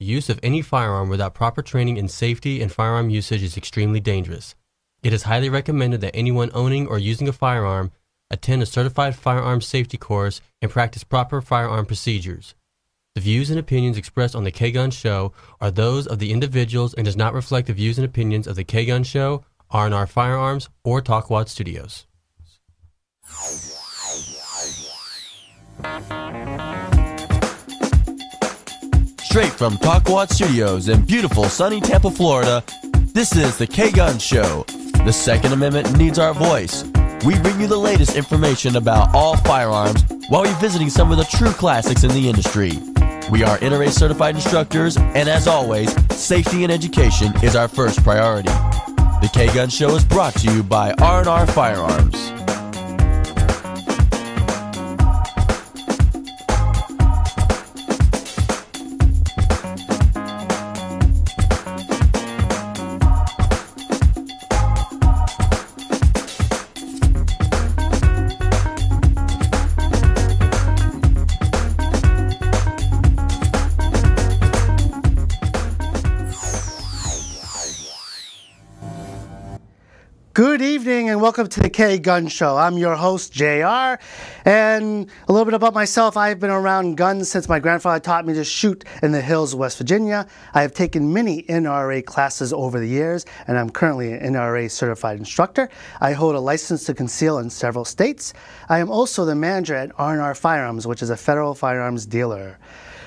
The use of any firearm without proper training in safety and firearm usage is extremely dangerous. It is highly recommended that anyone owning or using a firearm attend a certified firearms safety course and practice proper firearm procedures. The views and opinions expressed on the K-Gun Show are those of the individuals and does not reflect the views and opinions of the K-Gun Show, R&R Firearms, or Talkwad Studios. Straight from Talkwad Studios in beautiful sunny Tampa, Florida, this is the K-Gun Show. The Second Amendment needs our voice. We bring you the latest information about all firearms while revisiting some of the true classics in the industry. We are NRA certified instructors, and as always, safety and education is our first priority. The K-Gun Show is brought to you by R&R Firearms. Good evening and welcome to the K-Gun Show. I'm your host, JR, and a little bit about myself. I've been around guns since my grandfather taught me to shoot in the hills of West Virginia. I have taken many NRA classes over the years, and I'm currently an NRA certified instructor. I hold a license to conceal in several states. I am also the manager at R&R Firearms, which is a federal firearms dealer.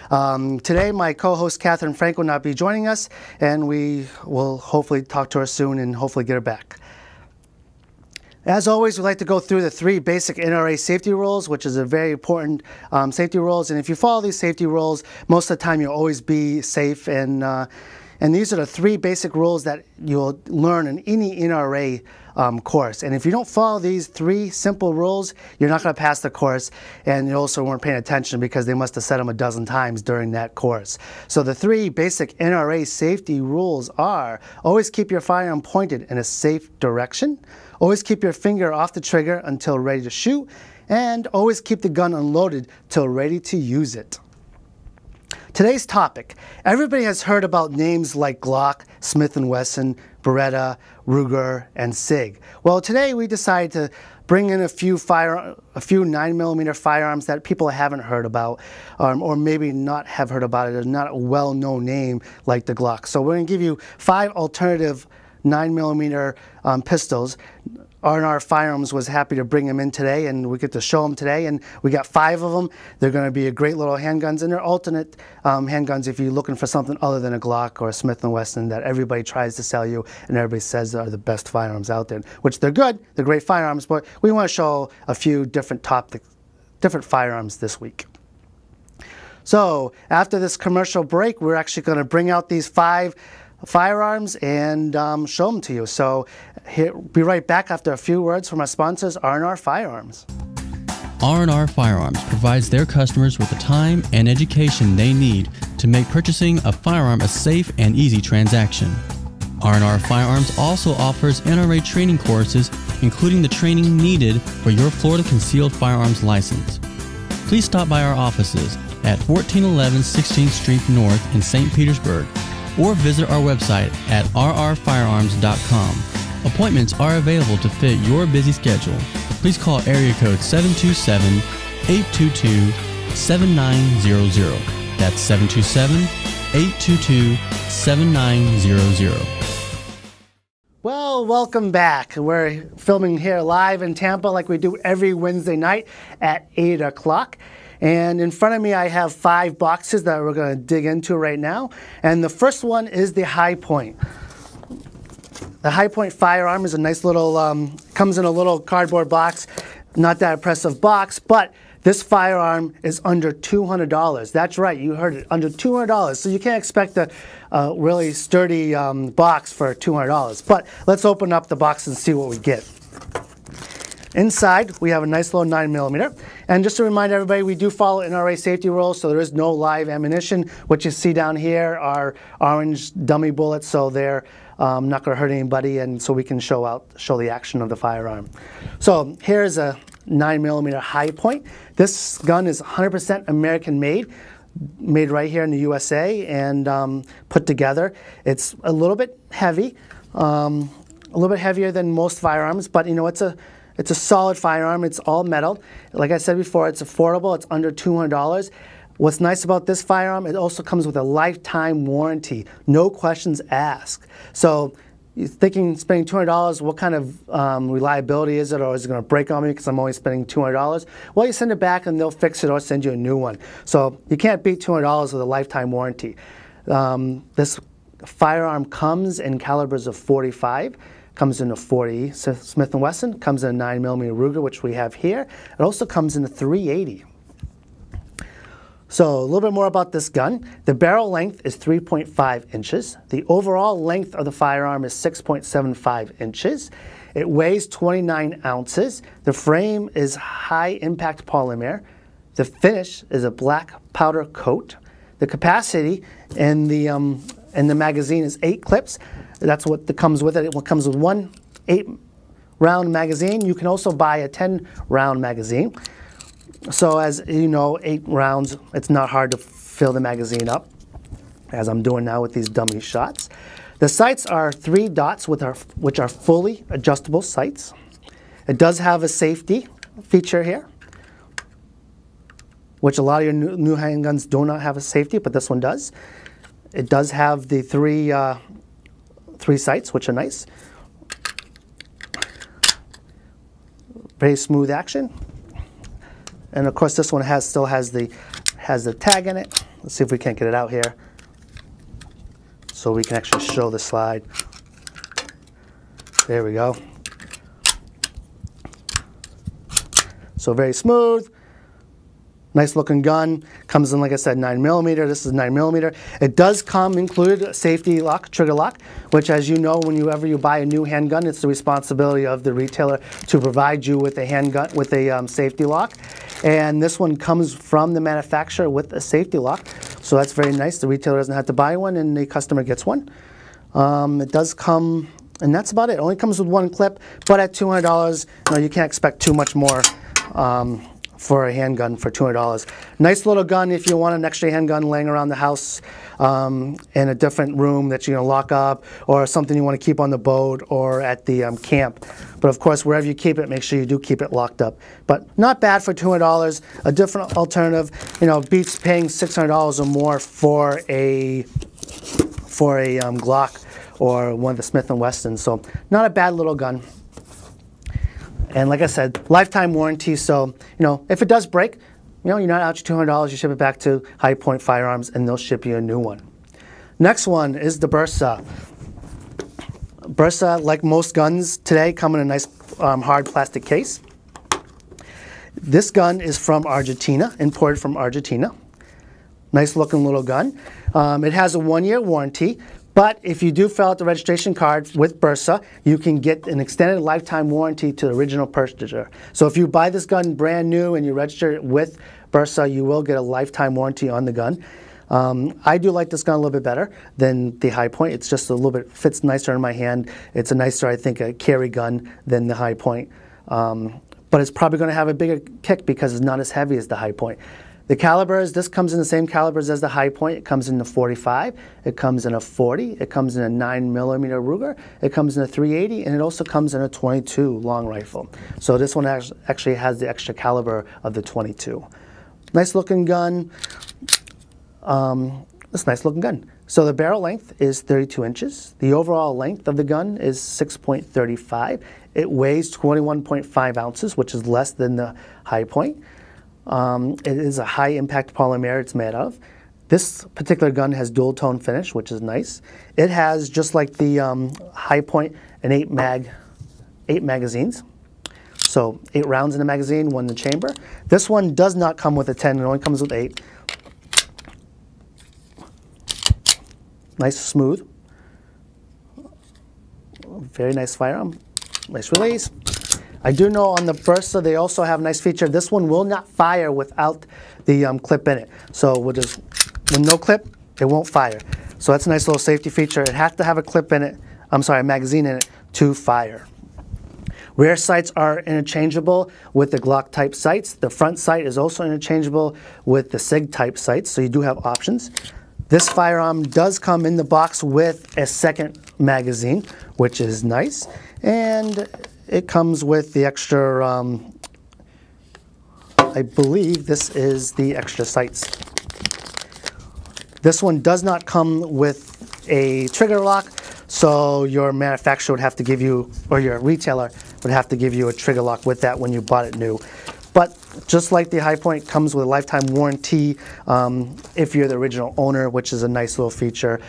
Today, my co-host Catherine Frank will not be joining us, and we will hopefully talk to her soon and hopefully get her back. As always, we like to go through the 3 basic NRA safety rules, which is a very important safety rules. And if you follow these safety rules, most of the time you'll always be safe. And these are the 3 basic rules that you'll learn in any NRA course. And if you don't follow these 3 simple rules, you're not going to pass the course. And you also weren't paying attention because they must have said them a dozen times during that course. So the 3 basic NRA safety rules are: always keep your firearm pointed in a safe direction, always keep your finger off the trigger until ready to shoot, and always keep the gun unloaded till ready to use it. Today's topic: everybody has heard about names like Glock, Smith & Wesson, Beretta, Ruger, and SIG. Well, today we decided to bring in a few 9mm firearms that people haven't heard about, or maybe not have heard about it. It's not a well-known name like the Glock. So we're going to give you 5 alternative 9mm pistols. R&R Firearms was happy to bring them in today, and we get to show them today. And we got 5 of them. They're going to be a great little handguns, and they're alternate handguns if you're looking for something other than a Glock or a Smith & Wesson that everybody tries to sell you and everybody says are the best firearms out there, which they're good. They're great firearms, but we want to show a few different firearms this week. So after this commercial break, we're actually going to bring out these 5 firearms and show them to you. So be right back after a few words from our sponsors, R&R Firearms. R&R Firearms provides their customers with the time and education they need to make purchasing a firearm a safe and easy transaction. R&R Firearms also offers NRA training courses, including the training needed for your Florida Concealed Firearms license. Please stop by our offices at 1411 16th Street North in St. Petersburg, or visit our website at rrfirearms.com. Appointments are available to fit your busy schedule. Please call area code 727-822-7900. That's 727-822-7900. Well, welcome back. We're filming here live in Tampa like we do every Wednesday night at 8 o'clock. And in front of me, I have 5 boxes that we're going to dig into right now. And the first one is the High Point. The High Point firearm is a nice little, comes in a little cardboard box. Not that impressive box, but this firearm is under $200. That's right, you heard it, under $200. So you can't expect a really sturdy box for $200. But let's open up the box and see what we get. Inside, we have a nice little 9mm. And just to remind everybody, we do follow NRA safety rules, so there is no live ammunition. What you see down here are orange dummy bullets, so they're not going to hurt anybody, and so we can show the action of the firearm. So here's a 9mm High Point. This gun is 100% American made. made right here in the USA and put together. It's a little bit heavy, a little bit heavier than most firearms, but you know, it's a solid firearm. It's all metal. Like I said before, it's affordable. It's under $200. What's nice about this firearm, it also comes with a lifetime warranty, no questions asked. So you're thinking spending $200, what kind of reliability is it, or is it going to break on me because I'm only spending $200? Well, you send it back and they'll fix it or send you a new one. So you can't beat $200 with a lifetime warranty. This firearm comes in calibers of .45, comes in a .40 Smith & Wesson, comes in a 9mm Ruger, which we have here. It also comes in a .380. So a little bit more about this gun. The barrel length is 3.5 inches. The overall length of the firearm is 6.75 inches. It weighs 29 ounces. The frame is high impact polymer. The finish is a black powder coat. The capacity in the magazine is 8 clips. That's what comes with it. It comes with one 8-round magazine. You can also buy a 10-round magazine. So as you know, 8 rounds, it's not hard to fill the magazine up, as I'm doing now with these dummy shots. The sights are 3 dots which are fully adjustable sights. It does have a safety feature here, which a lot of your new handguns do not have a safety, but this one does. It does have the three sights, which are nice. Very smooth action. And of course, this one still has the tag in it. Let's see if we can't get it out here, so we can actually show the slide. There we go. So very smooth. Nice looking gun. Comes in, like I said, 9mm. This is 9mm. It does come included a safety lock, trigger lock, which, as you know, whenever you buy a new handgun, it's the responsibility of the retailer to provide you with a handgun with a safety lock. And this one comes from the manufacturer with a safety lock, so that's very nice. The retailer doesn't have to buy one, and the customer gets one. It does come, and that's about it. It only comes with 1 clip, but at $200, you can't expect too much more for a handgun for $200. Nice little gun if you want an extra handgun laying around the house in a different room that you're going to lock up, or something you want to keep on the boat or at the camp. But of course, wherever you keep it, make sure you do keep it locked up. But not bad for $200. A different alternative, beats paying $600 or more for a Glock or one of the Smith & Wesson. So not a bad little gun. And like I said, lifetime warranty, so, if it does break, you're not out your $200, you ship it back to High Point Firearms and they'll ship you a new one. Next one is the Bersa. Bersa, like most guns today, come in a nice hard plastic case. This gun is from Argentina, imported from Argentina. Nice looking little gun. It has a 1-year warranty. But if you do fill out the registration card with Bersa, you can get an extended lifetime warranty to the original purchaser. So if you buy this gun brand new and you register it with Bersa, you will get a lifetime warranty on the gun. I do like this gun a little bit better than the High Point. It's just a little bit, fits nicer in my hand. It's a nicer, I think, a carry gun than the High Point. But it's probably going to have a bigger kick because it's not as heavy as the High Point. The calibers, this comes in the same calibers as the High Point. It comes in a .45, it comes in a .40, it comes in a 9mm Ruger, it comes in a .380, and it also comes in a .22 long rifle. So this one actually has the extra caliber of the .22. Nice looking gun. It's a nice looking gun. So the barrel length is 32 inches. The overall length of the gun is 6.35. It weighs 21.5 ounces, which is less than the High Point. It is a high impact polymer it's made of. This particular gun has dual tone finish, which is nice. It has, just like the High Point, an 8 magazines. So 8 rounds in the magazine, 1 in the chamber. This one does not come with a 10, it only comes with 8. Nice, smooth. Very nice firearm. Nice release. I do know on the Bersa they also have a nice feature. This one will not fire without the clip in it. So with no clip, it won't fire. So that's a nice little safety feature. It has to have a clip in it, a magazine in it to fire. Rear sights are interchangeable with the Glock type sights. The front sight is also interchangeable with the SIG type sights, so you do have options. This firearm does come in the box with a second magazine, which is nice, and it comes with the extra, I believe this is the extra sights. This one does not come with a trigger lock, so your manufacturer would have to give you, or your retailer would have to give you a trigger lock with that when you bought it new. But just like the High Point, comes with a lifetime warranty if you're the original owner, which is a nice little feature.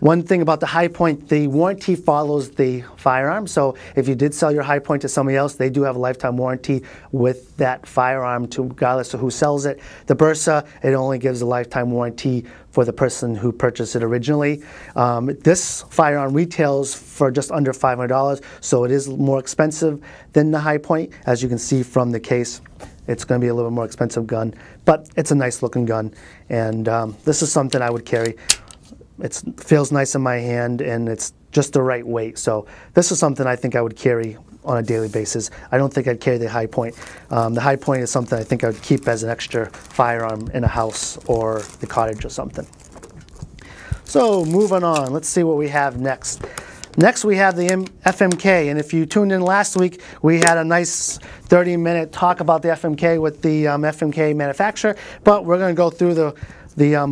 One thing about the High Point, the warranty follows the firearm. So if you did sell your High Point to somebody else, they do have a lifetime warranty with that firearm, regardless of who sells it. The Bersa, it only gives a lifetime warranty for the person who purchased it originally. This firearm retails for just under $500, so it is more expensive than the High Point. As you can see from the case, it's going to be a little more expensive gun, but it's a nice looking gun, and this is something I would carry. It feels nice in my hand, and it's just the right weight, so this is something I think I would carry on a daily basis. I don't think I'd carry the High Point. The High Point is something I think I would keep as an extra firearm in a house or the cottage or something. So moving on, let's see what we have next. Next we have the FMK, and if you tuned in last week, we had a nice 30-minute talk about the FMK with the FMK manufacturer, but we're going to go through the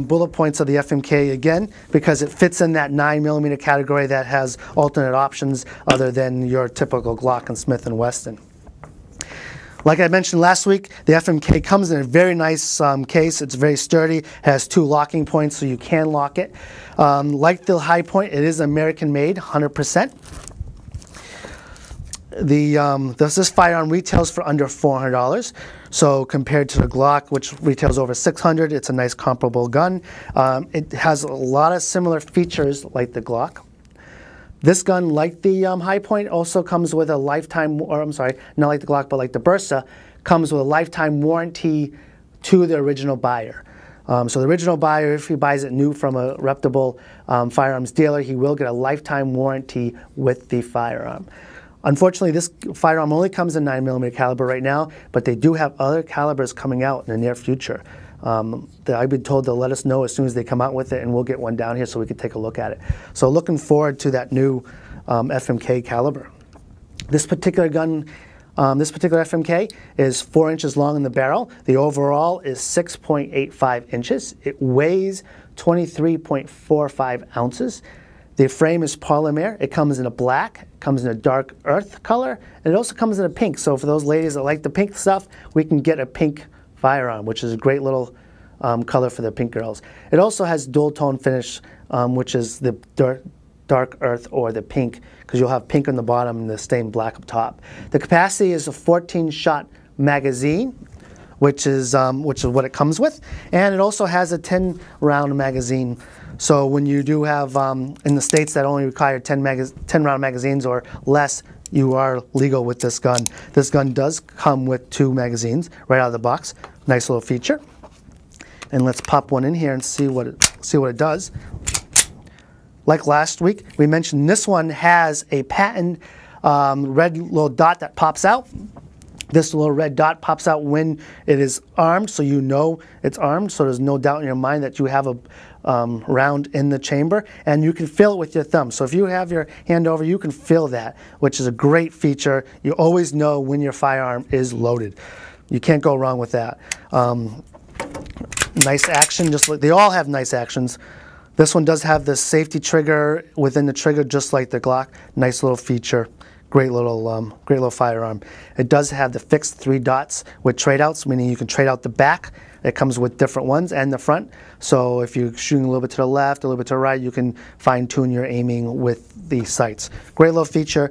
bullet points of the FMK again because it fits in that 9mm category that has alternate options other than your typical Glock and Smith & Wesson. Like I mentioned last week, the FMK comes in a very nice case. It's very sturdy, has 2 locking points so you can lock it. Like the High Point, it is American made, 100%. This firearm retails for under $400. So compared to the Glock, which retails over $600, it's a nice comparable gun. It has a lot of similar features like the Glock. This gun, like the High Point, also comes with a lifetime, or I'm sorry, not like the Glock, but like the Bersa, comes with a lifetime warranty to the original buyer. So the original buyer, if he buys it new from a reputable firearms dealer, he will get a lifetime warranty with the firearm. Unfortunately, this firearm only comes in 9mm caliber right now, but they do have other calibers coming out in the near future. I've been told they'll let us know as soon as they come out with it, and we'll get one down here so we can take a look at it. So looking forward to that new FMK caliber. This particular gun, this particular FMK is 4 inches long in the barrel. The overall is 6.85 inches. It weighs 23.45 ounces. The frame is polymer. It comes in a black, it comes in a dark earth color, and it also comes in a pink. So for those ladies that like the pink stuff, we can get a pink firearm, which is a great little color for the pink girls. It also has dual tone finish, which is the dark earth or the pink, because you'll have pink on the bottom and the stained black up top. The capacity is a 14-shot magazine, which is what it comes with, and it also has a 10-round magazine. So when you do have, in the states that only require 10-round magazines or less, you are legal with this gun. This gun does come with 2 magazines right out of the box. Nice little feature. And let's pop one in here and see what it does. Like last week, we mentioned this one has a patent red little dot that pops out. This little red dot pops out when it is armed, so you know it's armed, so there's no doubt in your mind that you have a round in the chamber, and you can feel it with your thumb. So if you have your hand over, you can feel that, which is a great feature. You always know when your firearm is loaded. You can't go wrong with that. Nice action, just like they all have nice actions. This one does have the safety trigger within the trigger, just like the Glock. Nice little feature. Great little firearm. It does have the fixed 3 dots with trade outs, meaning you can trade out the back. It comes with different ones and the front. So if you're shooting a little bit to the left, a little bit to the right, you can fine tune your aiming with the sights. Great little feature.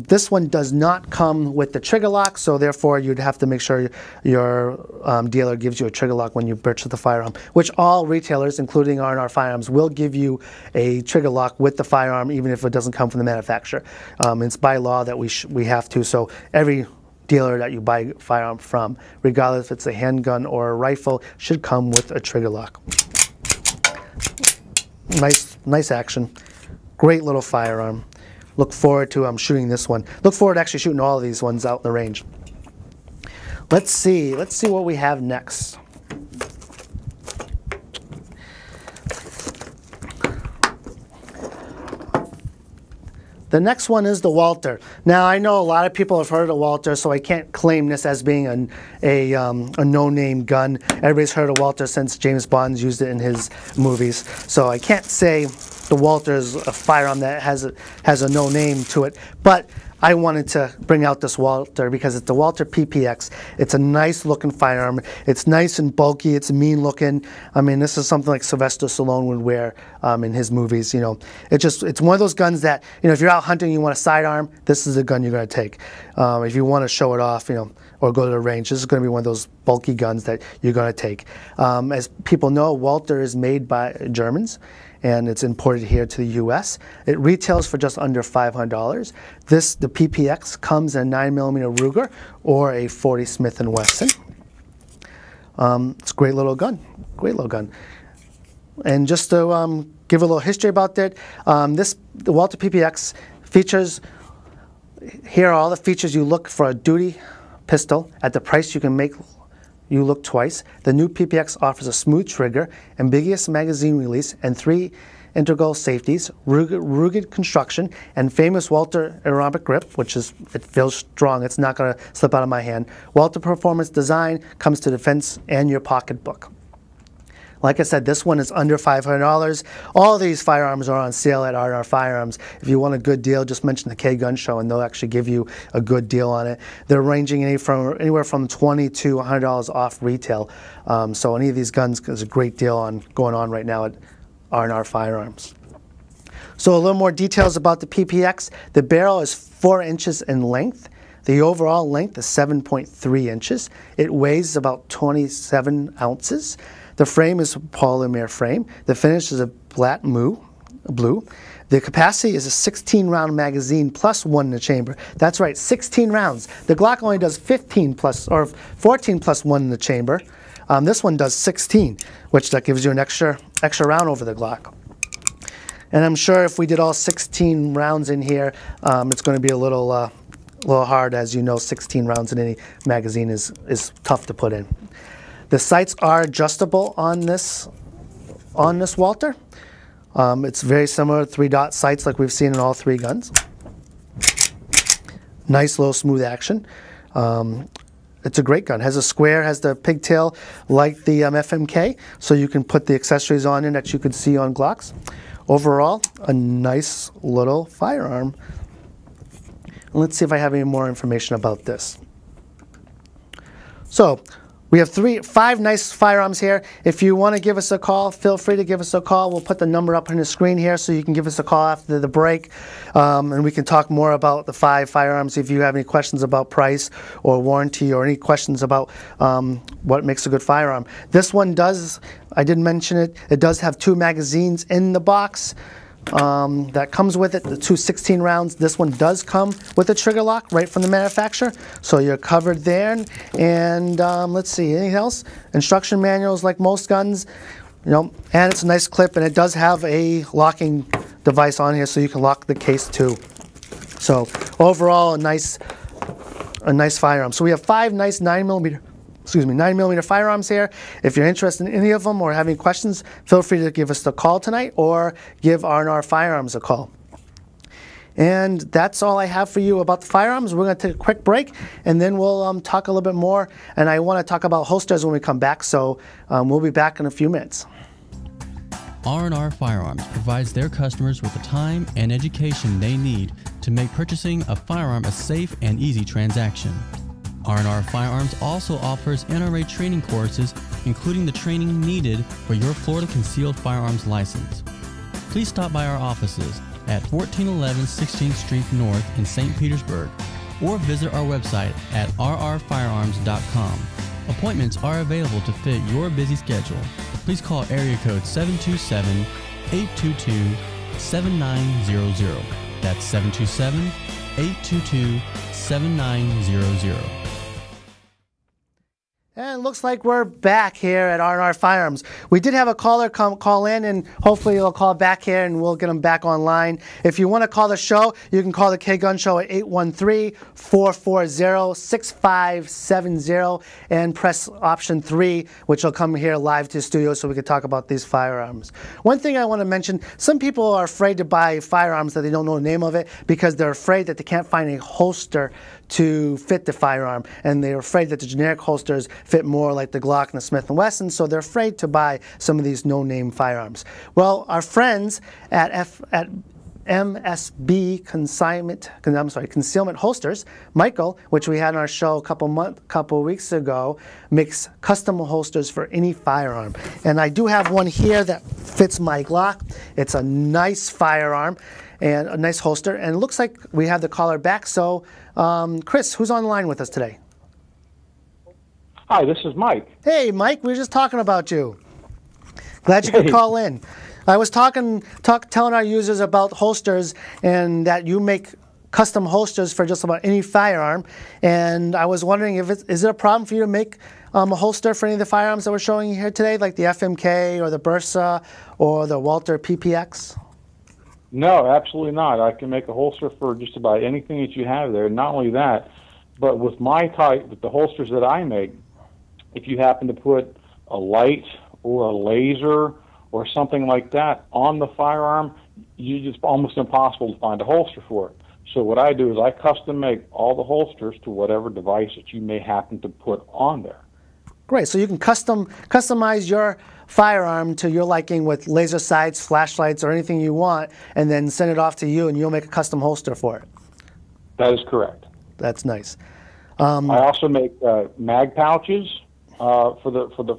This one does not come with the trigger lock, so therefore you'd have to make sure your dealer gives you a trigger lock when you purchase the firearm, which all retailers, including R&R Firearms, will give you a trigger lock with the firearm, even if it doesn't come from the manufacturer. It's by law that we have to, so every dealer that you buy a firearm from, regardless if it's a handgun or a rifle, should come with a trigger lock. Nice action. Great little firearm. look forward to shooting this one. Look forward to actually shooting all of these ones out in the range. Let's see what we have next. The next one is the Walther. Now, I know a lot of people have heard of the Walther, so I can't claim this as being a no-name gun. Everybody's heard of Walther since James Bond's used it in his movies. So I can't say the Walther is a firearm that has a no name to it. But I wanted to bring out this Walther because it's the Walther PPX. It's a nice looking firearm. It's nice and bulky. It's mean looking. I mean, this is something like Sylvester Stallone would wear in his movies. You know, it's one of those guns that, you know, if you're out hunting and you want a sidearm, this is the gun you're going to take. If you want to show it off, you know, or go to the range, this is going to be one of those bulky guns that you're going to take. As people know, Walther is made by Germans, and it's imported here to the U.S. It retails for just under $500. The PPX comes in a 9mm Ruger or a 40 Smith & Wesson. It's a great little gun, And just to give a little history about it, the Walther PPX features, here are all the features you look for a duty pistol at the price you can make you look twice. The new PPX offers a smooth trigger, ambiguous magazine release, and 3 integral safeties, rugged construction, and famous Walther aerobic grip, it feels strong. It's not going to slip out of my hand. Walther performance design comes to defense and your pocketbook. Like I said, this one is under $500. All these firearms are on sale at R&R Firearms. If you want a good deal, just mention the K-Gun Show and they'll actually give you a good deal on it. They're ranging anywhere from $20 to $100 off retail. So any of these guns is a great deal going on right now at R&R Firearms. So a little more details about the PPX. The barrel is 4 inches in length. The overall length is 7.3 inches. It weighs about 27 ounces. The frame is a polymer frame. The finish is a black blue. The capacity is a 16-round magazine plus 1 in the chamber. That's right, 16 rounds. The Glock only does 14 plus 1 in the chamber. This one does 16, which that gives you an extra round over the Glock. And I'm sure if we did all 16 rounds in here, it's going to be a little hard. As you know, 16 rounds in any magazine is tough to put in. The sights are adjustable on this Walther. It's very similar to 3-dot sights like we've seen in all 3 guns. Nice little smooth action. It's a great gun. Has a square, has the pigtail like the FMK, so you can put the accessories on in that you could see on Glocks. Overall, a nice little firearm. Let's see if I have any more information about this. So, we have 5 nice firearms here. If you want to give us a call, feel free to give us a call. We'll put the number up on the screen here so you can give us a call after the break. And we can talk more about the 5 firearms. If you have any questions about price or warranty or any questions about what makes a good firearm. This one does, I didn't mention it, it does have 2 magazines in the box. That comes with it, the 2 16 rounds. This one does come with a trigger lock right from the manufacturer, so you're covered there. And let's see, anything else? Instruction manuals like most guns, you know, and it's a nice clip, and it does have a locking device on here so you can lock the case too. So overall, a nice firearm. So we have 5 nice 9mm firearms here. If you're interested in any of them or have any questions, feel free to give us a call tonight or give R&R Firearms a call. And that's all I have for you about the firearms. We're going to take a quick break, and then we'll talk a little bit more. And I want to talk about holsters when we come back, so we'll be back in a few minutes. R&R Firearms provides their customers with the time and education they need to make purchasing a firearm a safe and easy transaction. R&R Firearms also offers NRA training courses, including the training needed for your Florida Concealed Firearms license. Please stop by our offices at 1411 16th Street North in St. Petersburg, or visit our website at rrfirearms.com. Appointments are available to fit your busy schedule. Please call area code 727-822-7900. That's 727-822-7900. And it looks like we're back here at R&R Firearms. We did have a caller call in, and hopefully he'll call back here and we'll get him back online. If you want to call the show, you can call the K-Gun Show at 813-440-6570 and press option 3, which will come here live to the studio so we can talk about these firearms. One thing I want to mention, some people are afraid to buy firearms that they don't know the name of it because they're afraid that they can't find a holster to fit the firearm, and they're afraid that the generic holsters fit more like the Glock and the Smith & Wesson, so they're afraid to buy some of these no-name firearms. Well, our friends at MSB Concealment Holsters, Michael, which we had on our show a couple weeks ago, makes custom holsters for any firearm. And I do have one here that fits my Glock. It's a nice firearm and a nice holster, and it looks like we have the caller back. So, Chris, who's on the line with us today? Hi, this is Mike. Hey, Mike, we were just talking about you. Glad you could call in. I was telling our users about holsters and that you make custom holsters for just about any firearm, and I was wondering is it a problem for you to make a holster for any of the firearms that we're showing you here today, like the FMK or the Bersa or the Walther PPX? No, absolutely not. I can make a holster for just about anything that you have there. Not only that, but with the holsters that I make, if you happen to put a light or a laser or something like that on the firearm, it's almost impossible to find a holster for it. So what I do is I custom make all the holsters to whatever device that you may happen to put on there. Great. So you can customize your firearm to your liking with laser sights, flashlights, or anything you want, and then send it off to you, and you'll make a custom holster for it. That is correct. That's nice. I also make mag pouches for the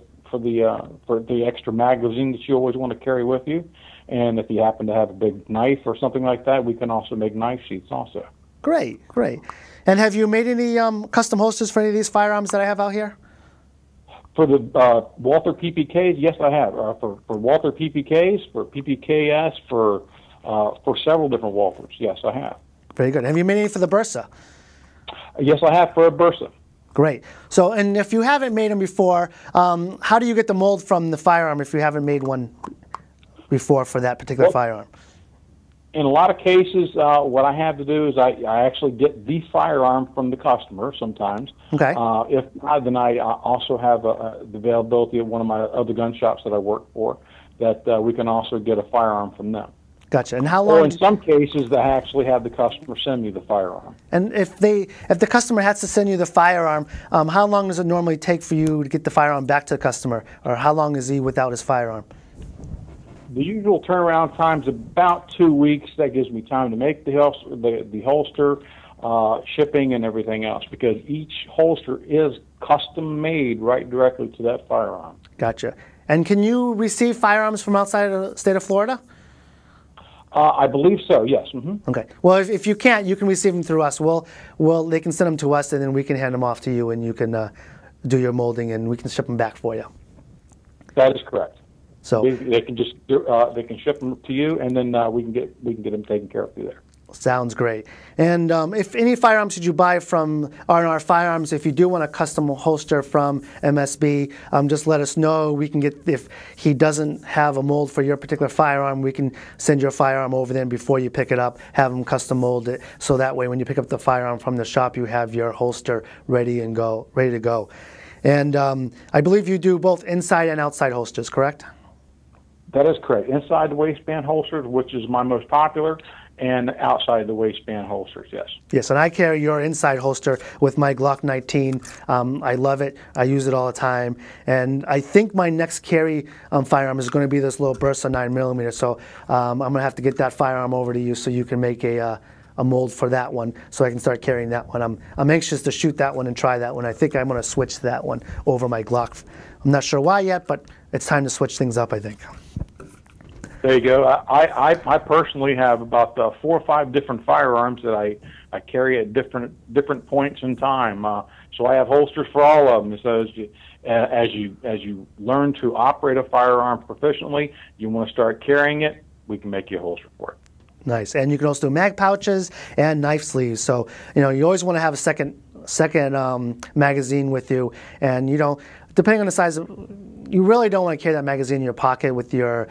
extra magazine that you always want to carry with you, and if you happen to have a big knife or something like that, we can also make knife sheaths also. Great, great. And have you made any custom holsters for any of these firearms that I have out here? For the Walther PPKs, yes, I have. For Walther PPKs, for PPKS, for several different Walthers, yes, I have. Very good. Have you made any for the Bersa? Yes, I have for a Bersa. Great. So, and if you haven't made them before, how do you get the mold from the firearm if you haven't made one before for that particular firearm? In a lot of cases, what I have to do is I actually get the firearm from the customer sometimes. Okay. If not, then I also have the availability at one of my other gun shops that I work for that we can also get a firearm from them. Gotcha. And how long? Or in some cases, they actually have the customer send me the firearm. And if the customer has to send you the firearm, how long does it normally take for you to get the firearm back to the customer, or how long is he without his firearm? The usual turnaround time is about 2 weeks. That gives me time to make the holster, shipping, and everything else, because each holster is custom made right directly to that firearm. Gotcha. And can you receive firearms from outside of the state of Florida? I believe so, yes. Mm-hmm. Okay. Well, if you can't, you can receive them through us. They can send them to us, and then we can hand them off to you, and you can do your molding, and we can ship them back for you. That is correct. So they can just they can ship them to you, and then we can get them taken care of through there. Sounds great. And if any firearms that you buy from R&R Firearms, if you do want a custom holster from MSB, just let us know. We can get, if he doesn't have a mold for your particular firearm, we can send your firearm over there, and before you pick it up, have them custom mold it, so that way when you pick up the firearm from the shop, you have your holster ready to go. And I believe you do both inside and outside holsters, correct? That is correct. Inside the waistband holsters, which is my most popular, and outside the waistband holsters, yes. Yes, and I carry your inside holster with my Glock 19. I love it. I use it all the time. And I think my next carry firearm is going to be this little Bersa 9mm. So I'm going to have to get that firearm over to you so you can make a mold for that one, so I can start carrying that one. I'm anxious to shoot that one and try that one. I think I'm going to switch that one over my Glock. I'm not sure why yet, but it's time to switch things up, I think. There you go. I personally have about 4 or 5 different firearms that I carry at different points in time. So I have holsters for all of them. So as you learn to operate a firearm proficiently, you want to start carrying it, we can make you a holster for it. Nice. And you can also do mag pouches and knife sleeves. So you always want to have a second magazine with you. And depending on the size you really don't want to carry that magazine in your pocket with your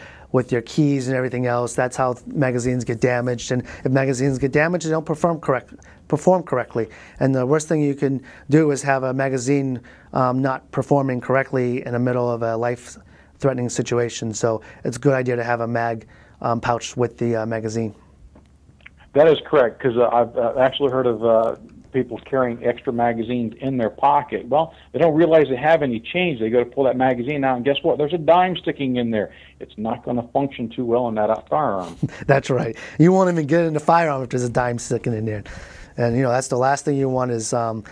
keys and everything else. That's how magazines get damaged. And if magazines get damaged, they don't perform correctly. And the worst thing you can do is have a magazine not performing correctly in the middle of a life-threatening situation. So it's a good idea to have a mag pouch with the magazine. That is correct, because I've actually heard of people carrying extra magazines in their pocket. Well, they don't realize they have any change. They go to pull that magazine out, and guess what? There's a dime sticking in there. It's not going to function too well in that firearm. That's right. You won't even get it in the firearm if there's a dime sticking in there. And that's the last thing you want is a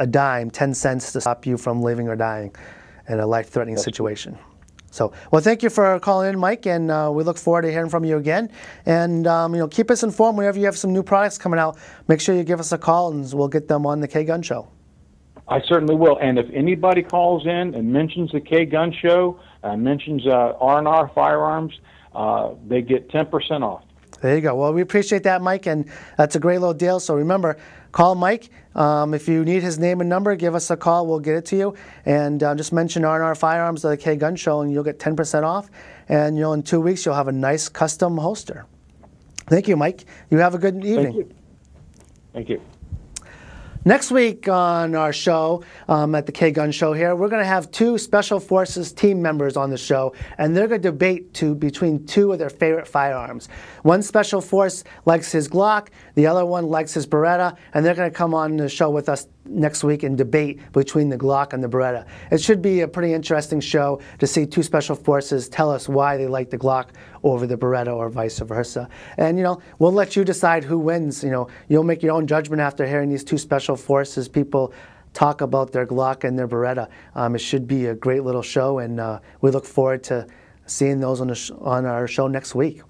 dime, 10 cents to stop you from living or dying in a life-threatening situation. So, well, thank you for calling in, Mike, and we look forward to hearing from you again. And keep us informed whenever you have some new products coming out. Make sure you give us a call, and we'll get them on the K-Gun Show. I certainly will. And if anybody calls in and mentions the K-Gun Show, mentions R&R Firearms, they get 10% off. There you go. Well, we appreciate that, Mike, and that's a great little deal. So remember, call Mike. If you need his name and number, give us a call. We'll get it to you. And just mention R&R Firearms at the K-Gun Show, and you'll get 10% off. And in 2 weeks, you'll have a nice custom holster. Thank you, Mike. You have a good evening. Thank you. Thank you. Next week on our show, at the K-Gun Show here, we're going to have 2 Special Forces team members on the show, and they're going to debate between 2 of their favorite firearms. One Special Force likes his Glock, the other one likes his Beretta, and they're going to come on the show with us next week and debate between the Glock and the Beretta. It should be a pretty interesting show to see 2 Special Forces tell us why they like the Glock over the Beretta or vice versa. And, we'll let you decide who wins. You'll make your own judgment after hearing these 2 Special Forces people talk about their Glock and their Beretta. It should be a great little show, and we look forward to seeing those on our show next week.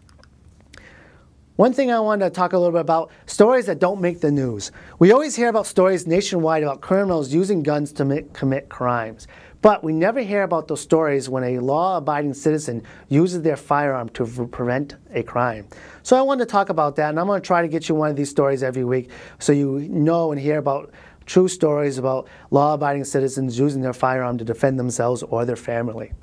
One thing I wanted to talk a little bit about, stories that don't make the news. We always hear about stories nationwide about criminals using guns to commit crimes. But we never hear about those stories when a law-abiding citizen uses their firearm to prevent a crime. So I wanted to talk about that, and I'm going to try to get you one of these stories every week so you know and hear about true stories about law-abiding citizens using their firearm to defend themselves or their family.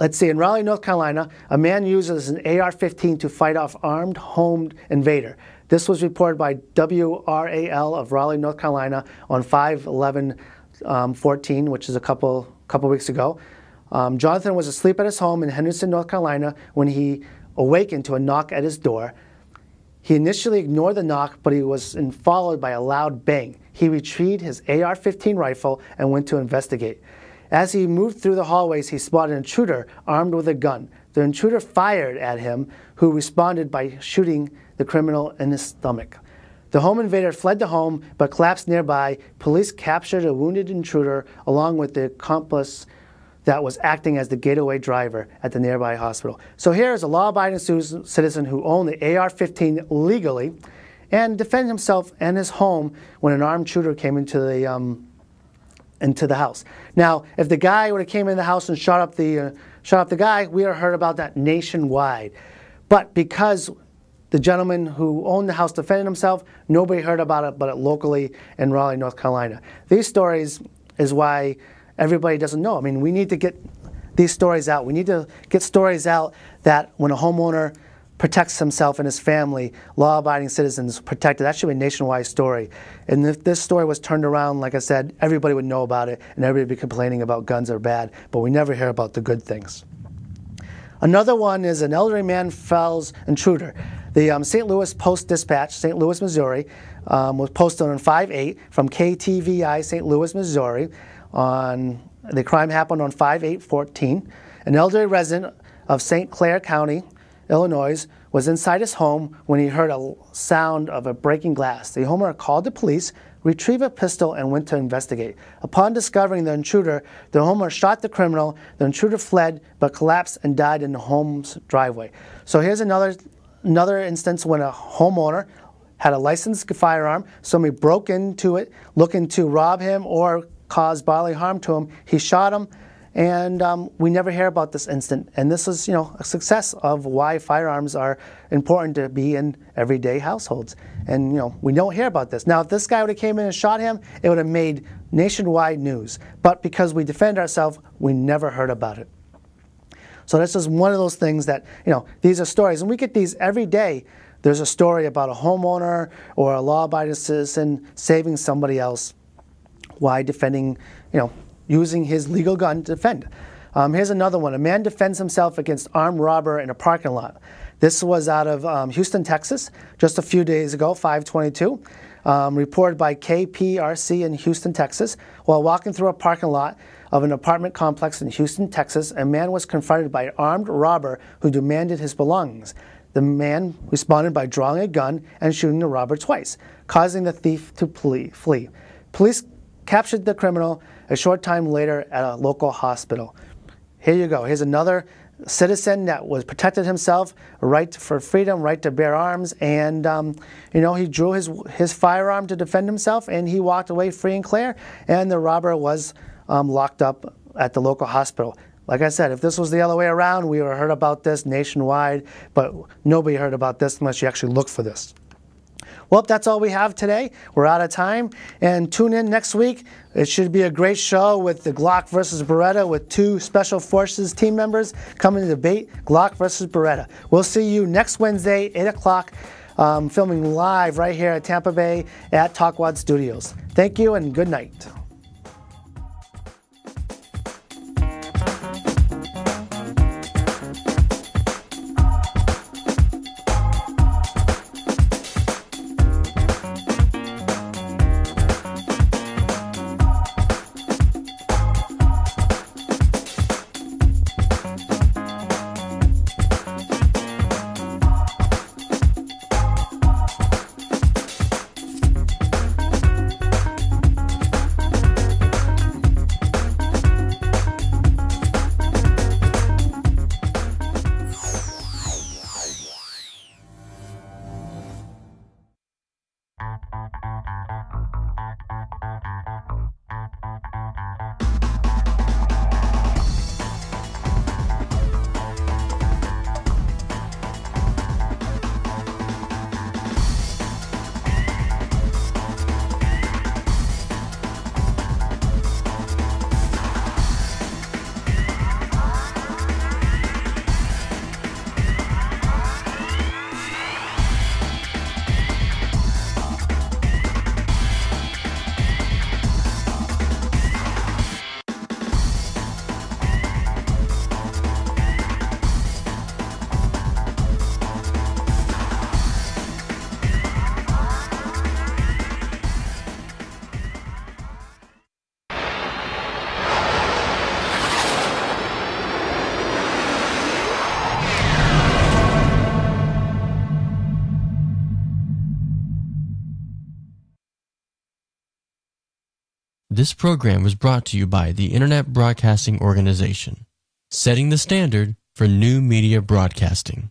Let's see, in Raleigh, North Carolina, a man uses an AR-15 to fight off armed home invader. This was reported by WRAL of Raleigh, North Carolina on 5/11/14, which is a couple weeks ago. Jonathan was asleep at his home in Henderson, North Carolina, when he awakened to a knock at his door. He initially ignored the knock, but he was followed by a loud bang. He retrieved his AR-15 rifle and went to investigate. As he moved through the hallways, he spotted an intruder armed with a gun. The intruder fired at him, who responded by shooting the criminal in his stomach. The home invader fled the home, but collapsed nearby. Police captured a wounded intruder along with the accomplice that was acting as the getaway driver at the nearby hospital. So here is a law-abiding citizen who owned the AR-15 legally and defended himself and his home when an armed intruder came into the house. Now, if the guy would have came in the house and shot up the guy, we would have heard about that nationwide. But because the gentleman who owned the house defended himself, nobody heard about it but locally in Raleigh, North Carolina. These stories is why everybody doesn't know. I mean, we need to get these stories out. We need to get stories out that when a homeowner protects himself and his family, law-abiding citizens protected. That should be a nationwide story. And if this story was turned around, like I said, everybody would know about it and everybody would be complaining about guns are bad, but we never hear about the good things. Another one is an elderly man fells intruder. The St. Louis Post-Dispatch, St. Louis, Missouri, was posted on 5/8 from KTVI, St. Louis, Missouri. The crime happened on 5/8/14. An elderly resident of St. Clair County, Illinois, was inside his home when he heard a sound of a breaking glass. The homeowner called the police, retrieved a pistol, and went to investigate. Upon discovering the intruder, the homeowner shot the criminal. The intruder fled but collapsed and died in the home's driveway. So here's another instance when a homeowner had a licensed firearm. Somebody broke into it looking to rob him or cause bodily harm to him. He shot him, and we never hear about this incident. And this is, a success of why firearms are important to be in everyday households. And, we don't hear about this. Now, if this guy would have came in and shot him, it would have made nationwide news. But because we defend ourselves, we never heard about it. So this is one of those things that, these are stories. And we get these every day. There's a story about a homeowner or a law-abiding citizen saving somebody else. Why defending, using his legal gun to defend. Here's another one. A man defends himself against armed robber in a parking lot. This was out of Houston, Texas, just a few days ago, 5/22. Reported by KPRC in Houston, Texas. While walking through a parking lot of an apartment complex in Houston, Texas, a man was confronted by an armed robber who demanded his belongings. The man responded by drawing a gun and shooting the robber twice, causing the thief to flee. Police captured the criminal a short time later at a local hospital. Here you go. Here's another citizen that was protected himself, right for freedom, right to bear arms, and he drew his firearm to defend himself, and he walked away free and clear, and the robber was locked up at the local hospital. Like I said, if this was the other way around, we would have heard about this nationwide, but nobody heard about this unless you actually look for this. Well, that's all we have today. We're out of time. And tune in next week. It should be a great show with the Glock versus Beretta, with two Special Forces team members coming to debate Glock versus Beretta. We'll see you next Wednesday, 8 o'clock, filming live right here at Tampa Bay at Talkwad Studios. Thank you and good night. This program was brought to you by the Internet Broadcasting Organization, setting the standard for new media broadcasting.